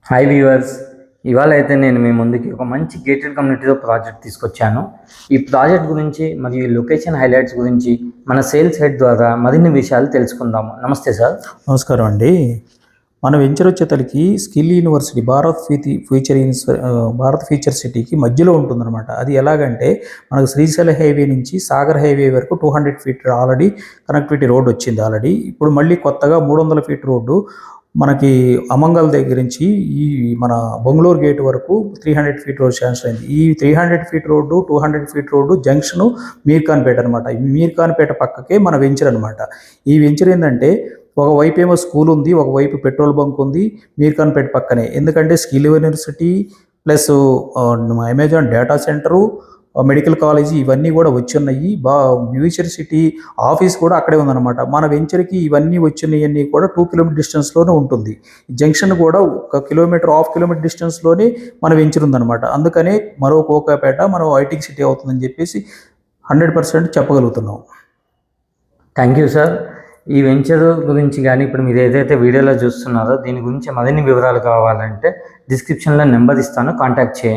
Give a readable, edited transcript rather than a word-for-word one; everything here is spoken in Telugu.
హాయ్ వ్యూవర్స్, ఇవాళ అయితే నేను మీ ముందుకి ఒక మంచి గేటెడ్ కమ్యూనిటీతో ప్రాజెక్ట్ తీసుకొచ్చాను. ఈ ప్రాజెక్ట్ గురించి మరియు లొకేషన్ హైలైట్స్ గురించి మన సేల్స్ హెడ్ ద్వారా మరిన్ని విషయాలు తెలుసుకుందాము. నమస్తే సార్. నమస్కారం అండి. మన వెంచర్ వచ్చేతలకి స్కిల్ యూనివర్సిటీ భారత్ ఫ్యూచర్ సిటీకి మధ్యలో ఉంటుందన్నమాట. అది ఎలాగంటే మనకు శ్రీశైలం హైవే నుంచి సాగర్ హైవే వరకు 200 ఫీట్ ఆల్రెడీ కనెక్టివిటీ రోడ్ వచ్చింది ఆల్రెడీ. ఇప్పుడు మళ్ళీ కొత్తగా 300 ఫీట్ రోడ్డు మనకి అమంగల్ దగ్గర నుంచి ఈ మన బొంగళూరు గేట్ వరకు 300 ఫీట్ రోడ్ శాంక్షన్ అయింది. ఈ 300 feet road 200 feet road junction Mirkhanpet అనమాట. ఈ మీర్ఖాన్పేట పక్కకే మన వెంచర్ అనమాట. ఈ వెంచర్ ఏంటంటే ఒకవైపు ఏమో స్కూల్ ఉంది, ఒకవైపు పెట్రోల్ బంక్ ఉంది మీర్ఖాన్పేట పక్కనే. ఎందుకంటే skill university plus Amazon data centre, medical college ఇవన్నీ కూడా వచ్చి ఉన్నాయి. ఫ్యూచర్ సిటీ ఆఫీస్ కూడా అక్కడే ఉందన్నమాట. మన వెంచర్కి ఇవన్నీ వచ్చినాయన్నీ కూడా 2 కిలోమీటర్ డిస్టెన్స్లోనే ఉంటుంది. జంక్షన్ కూడా 1 కిలోమీటర్, హాఫ్ కిలోమీటర్ డిస్టెన్స్లోనే మన వెంచర్ ఉందన్నమాట. అందుకనే మరో కోకాపేట మనం ఐటీ సిటీ అవుతుందని చెప్పేసి 100% చెప్పగలుగుతున్నాం. Thank you sir. ఈ వెంచర్ గురించి కానీ ఇప్పుడు మీరు ఏదైతే వీడియోలో చూస్తున్నారో దీని గురించి మరిన్ని వివరాలు కావాలంటే డిస్క్రిప్షన్లో నెంబర్ ఇస్తాను, కాంటాక్ట్ చేయండి.